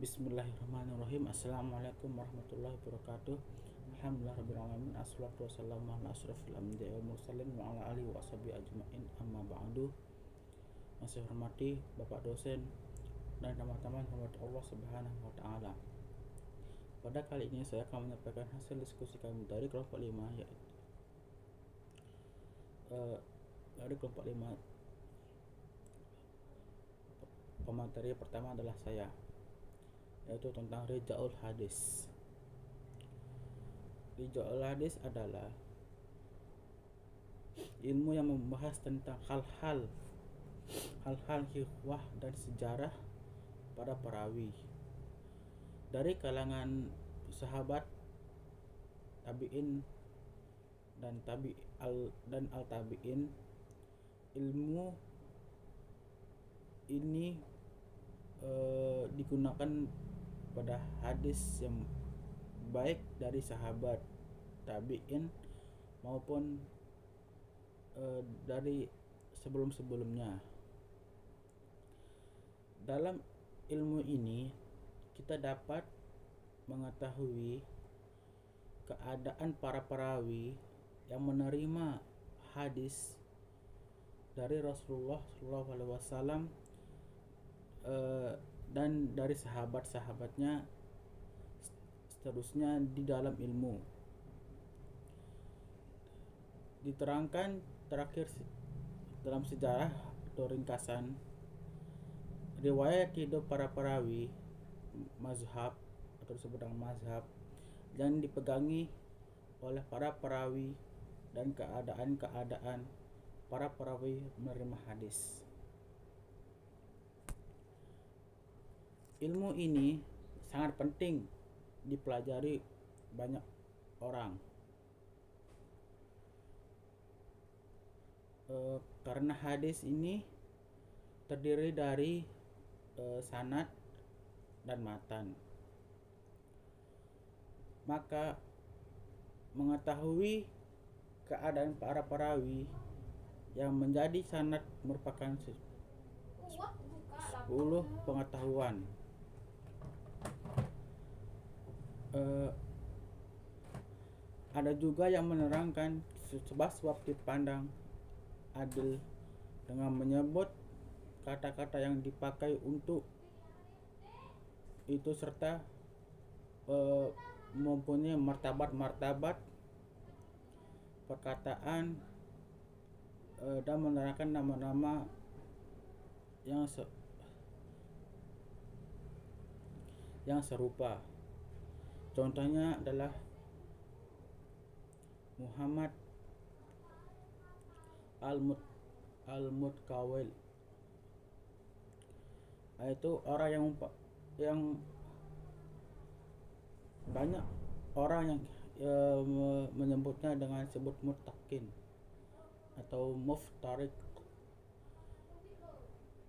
Bismillahirrahmanirrahim. Assalamualaikum warahmatullahi wabarakatuh. Alhamdulillahirrahmanirrahim. Assalatu wassalamu ala asrafil anbiya'i wal mursalin wa ala alihi wa ashabihi ajma'in, amma ba'du. Yang saya hormati Bapak dosen dan teman-teman hormat Allah Subhanahu wa taala. Pada kali ini saya akan menyampaikan hasil diskusi kami dari kelompok 5, yaitu dari kelompok 5. Pemateri pertama adalah saya, yaitu tentang Rijaul Hadis. Rijaul Hadis adalah ilmu yang membahas tentang hal-hal hikmah dan sejarah para perawi dari kalangan sahabat, tabi'in dan al tabi'in. Ilmu ini digunakan pada hadis yang baik dari sahabat, tabi'in maupun dari sebelum-sebelumnya. Dalam ilmu ini kita dapat mengetahui keadaan para perawi yang menerima hadis dari Rasulullah SAW dan dari sahabat-sahabatnya seterusnya di dalam ilmu. Diterangkan terakhir dalam sejarah atau ringkasan riwayat hidup para perawi mazhab atau disebut dengan mazhab yang dipegangi oleh para perawi dan keadaan para perawi menerima hadis. Ilmu ini sangat penting dipelajari banyak orang, karena hadis ini terdiri dari sanad dan matan. Maka mengetahui keadaan para perawi yang menjadi sanad merupakan 10 pengetahuan. Ada juga yang menerangkan sebab dipandang adil dengan menyebut kata-kata yang dipakai untuk itu serta mempunyai martabat perkataan dan menerangkan nama-nama yang serupa. Contohnya adalah Muhammad al-Mutqawil, yaitu orang yang banyak orang yang menyebutnya dengan sebut muttaqin atau muftarik.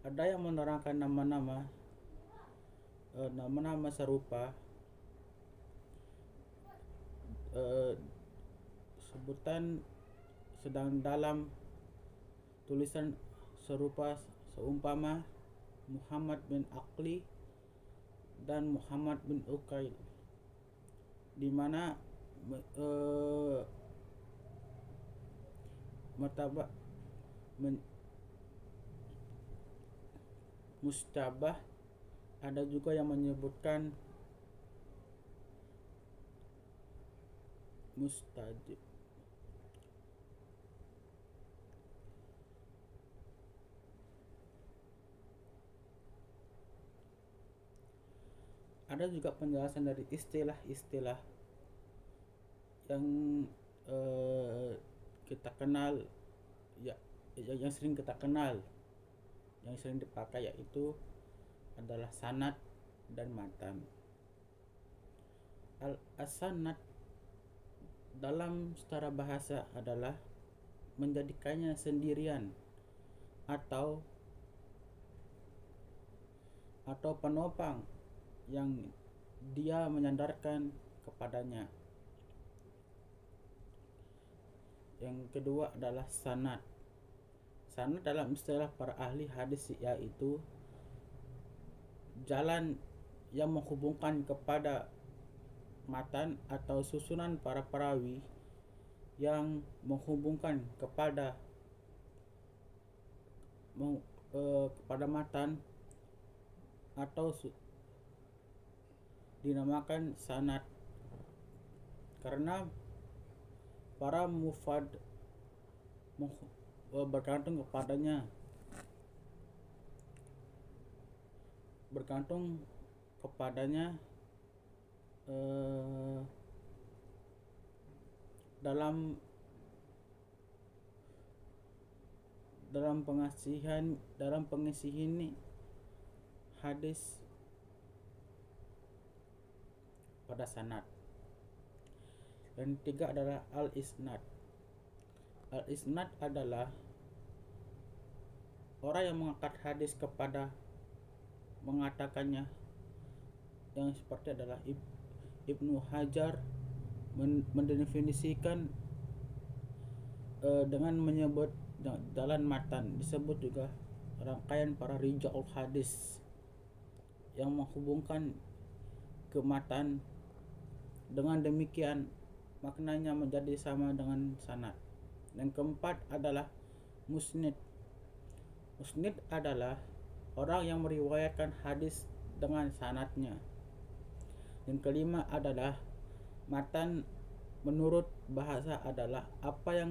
Ada yang menerangkan nama-nama serupa, sebutan sedang dalam tulisan serupa seumpama Muhammad bin Aqli dan Muhammad bin Uqail, di mana martabat mustabah. Ada juga yang menyebutkan mustajib. Ada juga penjelasan dari istilah-istilah yang kita kenal, yang sering kita kenal, yang sering dipakai, yaitu adalah sanad dan matan. As-sanad dalam secara bahasa adalah menjadikannya sendirian atau penopang yang dia menyandarkan kepadanya. Yang kedua adalah sanad. Sanad dalam istilah para ahli hadis yaitu jalan yang menghubungkan kepada matan atau susunan para perawi yang menghubungkan kepada matan atau dinamakan sanad, karena para mufad bergantung kepadanya dalam pengisian hadis pada sanad. Dan ketiga adalah al-isnad. Al-isnad adalah orang yang mengangkat hadis kepada mengatakannya, yang seperti adalah Ibnu Hajar mendefinisikan dengan menyebut jalan matan, disebut juga rangkaian para rijaul hadis yang menghubungkan ke matan. Dengan demikian maknanya menjadi sama dengan sanad. Yang keempat adalah musnid. Musnid adalah orang yang meriwayatkan hadis dengan sanadnya. Yang kelima adalah matan. Menurut bahasa adalah apa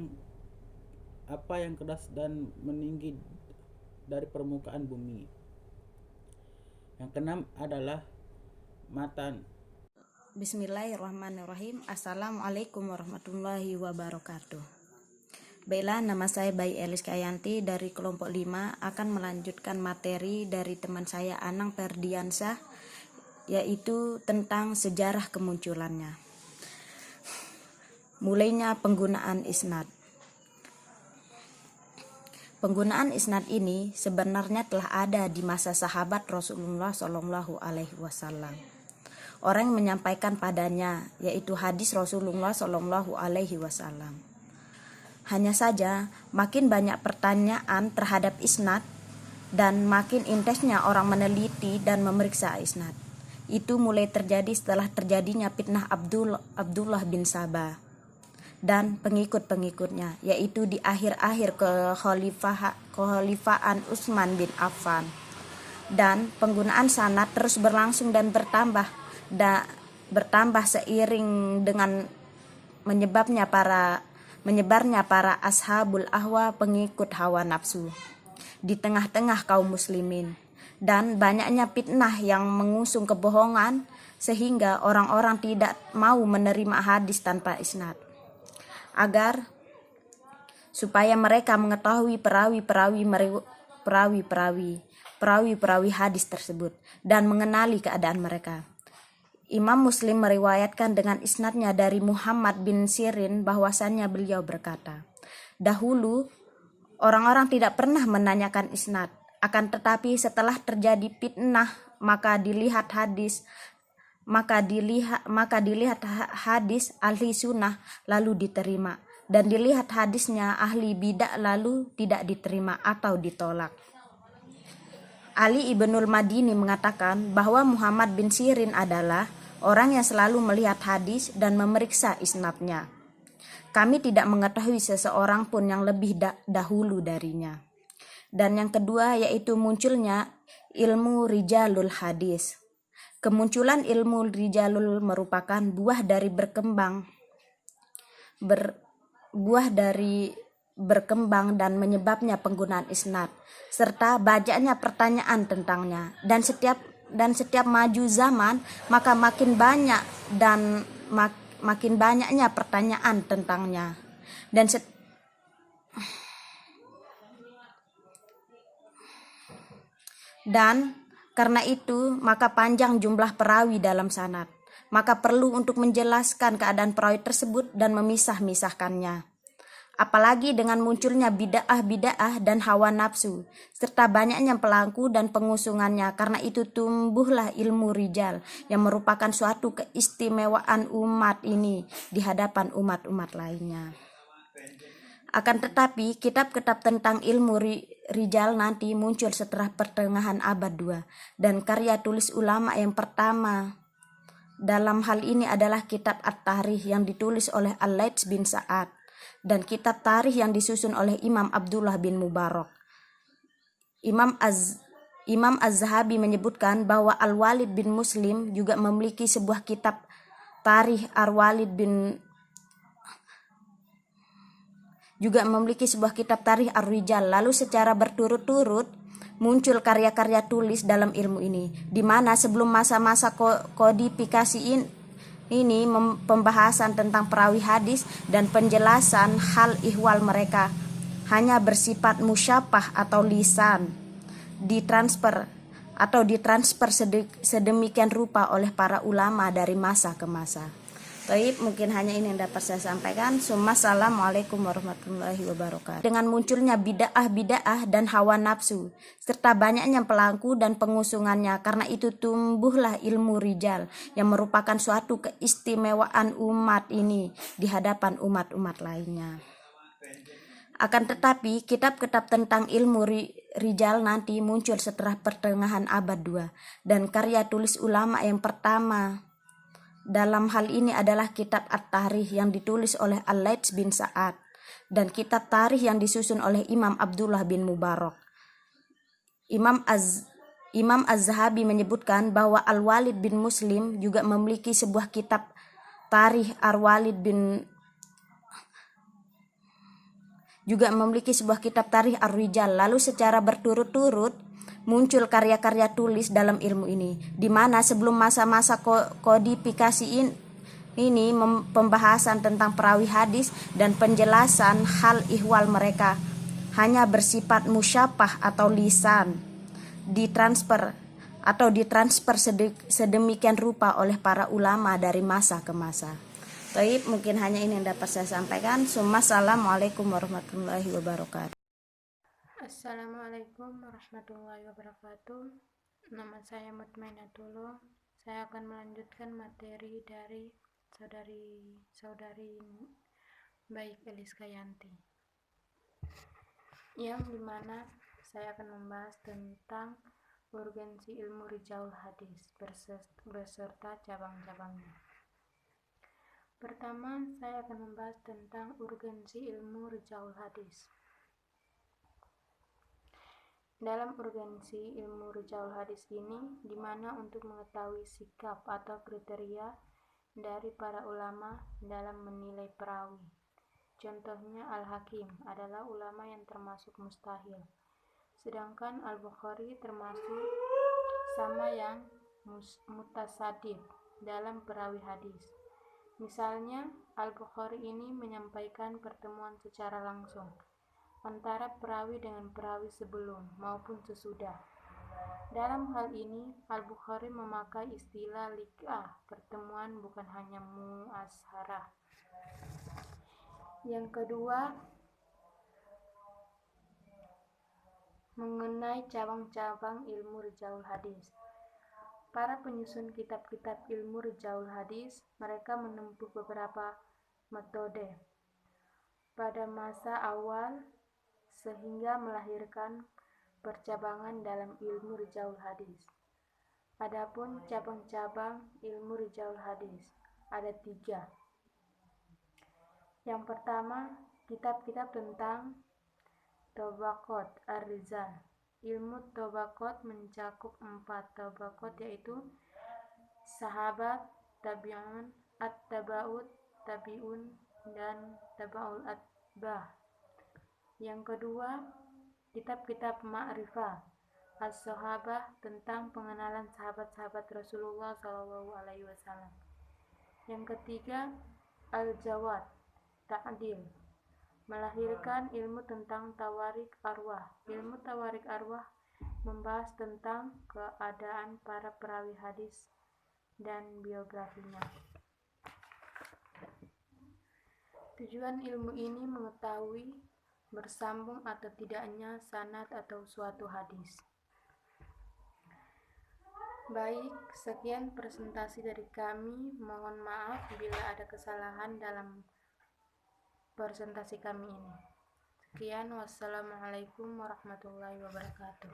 yang keras dan meninggi dari permukaan bumi. Yang keenam adalah matan. Bismillahirrahmanirrahim. Assalamualaikum warahmatullahi wabarakatuh. Baiklah, nama saya Bayi Elis Kayanti dari kelompok 5 akan melanjutkan materi dari teman saya Anang Ferdiansah, yaitu tentang sejarah kemunculannya. Mulainya penggunaan isnad. Penggunaan isnad ini sebenarnya telah ada di masa sahabat Rasulullah Shallallahu Alaihi Wasallam. Orang yang menyampaikan padanya yaitu hadis Rasulullah Shallallahu Alaihi Wasallam. Hanya saja makin banyak pertanyaan terhadap isnad dan makin intensnya orang meneliti dan memeriksa isnad. Itu mulai terjadi setelah terjadinya fitnah Abdullah bin Sabah dan pengikut-pengikutnya, yaitu di akhir-akhir kekhalifahan Utsman bin Affan. Dan penggunaan sanad terus berlangsung dan bertambah seiring dengan menyebarnya para ashabul ahwa, pengikut hawa nafsu di tengah-tengah kaum muslimin, dan banyaknya fitnah yang mengusung kebohongan sehingga orang-orang tidak mau menerima hadis tanpa isnad. Agar supaya mereka mengetahui perawi hadis tersebut dan mengenali keadaan mereka. Imam Muslim meriwayatkan dengan isnadnya dari Muhammad bin Sirin bahwasannya beliau berkata, dahulu orang-orang tidak pernah menanyakan isnad, akan tetapi setelah terjadi fitnah maka dilihat hadis ahli sunnah lalu diterima, dan dilihat hadisnya ahli bidah lalu tidak diterima atau ditolak. Ali Ibnul Madini mengatakan bahwa Muhammad bin Sirin adalah orang yang selalu melihat hadis dan memeriksa isnadnya. Kami tidak mengetahui seseorang pun yang lebih dahulu darinya. Dan yang kedua yaitu munculnya ilmu rijalul hadis. Kemunculan ilmu rijalul merupakan buah dari berkembang dan menyebabnya penggunaan isnad serta banyaknya pertanyaan tentangnya, dan setiap maju zaman maka makin banyak dan makin banyaknya pertanyaan tentangnya, dan karena itu maka panjang jumlah perawi dalam sanad, maka perlu untuk menjelaskan keadaan perawi tersebut dan memisah-misahkannya. Apalagi dengan munculnya bid'ah dan hawa nafsu, serta banyaknya pelaku dan pengusungannya. Karena itu tumbuhlah ilmu rijal yang merupakan suatu keistimewaan umat ini di hadapan umat-umat lainnya. Akan tetapi, kitab-kitab tentang ilmu rijal nanti muncul setelah pertengahan abad 2, dan karya tulis ulama yang pertama dalam hal ini adalah kitab At-Tarikh yang ditulis oleh Al-Laits bin Sa'ad, dan kitab Tarikh yang disusun oleh Imam Abdullah bin Mubarak. Imam Az-Zahabi menyebutkan bahwa Al-Walid bin Muslim juga memiliki sebuah kitab Tarikh Ar-Rijal. Lalu secara berturut-turut muncul karya-karya tulis dalam ilmu ini, di mana sebelum masa-masa kodifikasi ini pembahasan tentang perawi hadis dan penjelasan hal ihwal mereka hanya bersifat musyafah atau lisan, ditransfer sedemikian rupa oleh para ulama dari masa ke masa. Baik, mungkin hanya ini yang dapat saya sampaikan. Assalamualaikum warahmatullahi wabarakatuh. Dengan munculnya bid'ah dan hawa nafsu, serta banyaknya pelaku dan pengusungannya, karena itu tumbuhlah ilmu rijal yang merupakan suatu keistimewaan umat ini di hadapan umat-umat lainnya. Akan tetapi, kitab-kitab tentang ilmu rijal nanti muncul setelah pertengahan abad 2, dan karya tulis ulama yang pertama dalam hal ini adalah kitab At-Tarikh yang ditulis oleh Al-Laits bin Sa'ad, dan kitab Tarikh yang disusun oleh Imam Abdullah bin Mubarak. Imam Az-Zahabi menyebutkan bahwa Al-Walid bin Muslim juga memiliki sebuah kitab Tarikh Ar-Rijal. Lalu secara berturut-turut muncul karya-karya tulis dalam ilmu ini, di mana sebelum masa-masa kodifikasi ini pembahasan tentang perawi hadis dan penjelasan hal ihwal mereka hanya bersifat musyafah atau lisan, ditransfer sedemikian rupa oleh para ulama dari masa ke masa. Baik, mungkin hanya ini yang dapat saya sampaikan. Assalamualaikum warahmatullahi wabarakatuh. Assalamualaikum warahmatullahi wabarakatuh. Nama saya Mutmainatullah. Saya akan melanjutkan materi dari saudari baik Eliska Yanti, yang dimana saya akan membahas tentang urgensi ilmu rijalul hadis beserta cabang-cabangnya. Pertama, saya akan membahas tentang urgensi ilmu rijalul hadis. Dalam urgensi ilmu rijalul hadis ini, di mana untuk mengetahui sikap atau kriteria dari para ulama dalam menilai perawi. Contohnya Al-Hakim adalah ulama yang termasuk mustahil, sedangkan Al-Bukhari termasuk sama yang mutasadid dalam perawi hadis. Misalnya, Al-Bukhari ini menyampaikan pertemuan secara langsung antara perawi dengan perawi sebelum maupun sesudah. Dalam hal ini, Al-Bukhari memakai istilah liqah, pertemuan, bukan hanya muasharah. Yang kedua, mengenai cabang-cabang ilmu rijalul hadis. Para penyusun kitab-kitab ilmu rijalul hadis, mereka menempuh beberapa metode pada masa awal sehingga melahirkan percabangan dalam ilmu rijalul hadis. Adapun cabang-cabang ilmu rijalul hadis ada 3. Yang pertama, kitab-kitab tentang Tabaqat ar-Rijal. Ilmu Tabaqat mencakup 4 tabaqat, yaitu sahabat, tabi'un, at-taba'ut, tabi'un, dan taba'ul atbah. Yang kedua, kitab-kitab ma'rifah as-sahabah tentang pengenalan sahabat-sahabat Rasulullah SAW. Yang ketiga, al-jawad ta'dil, melahirkan ilmu tentang tawarik arwah. Ilmu tawarik arwah membahas tentang keadaan para perawi hadis dan biografinya. Tujuan ilmu ini mengetahui bersambung atau tidaknya sanad atau suatu hadis. Baik, sekian presentasi dari kami. Mohon maaf bila ada kesalahan dalam presentasi kami ini. Sekian, wassalamualaikum warahmatullahi wabarakatuh.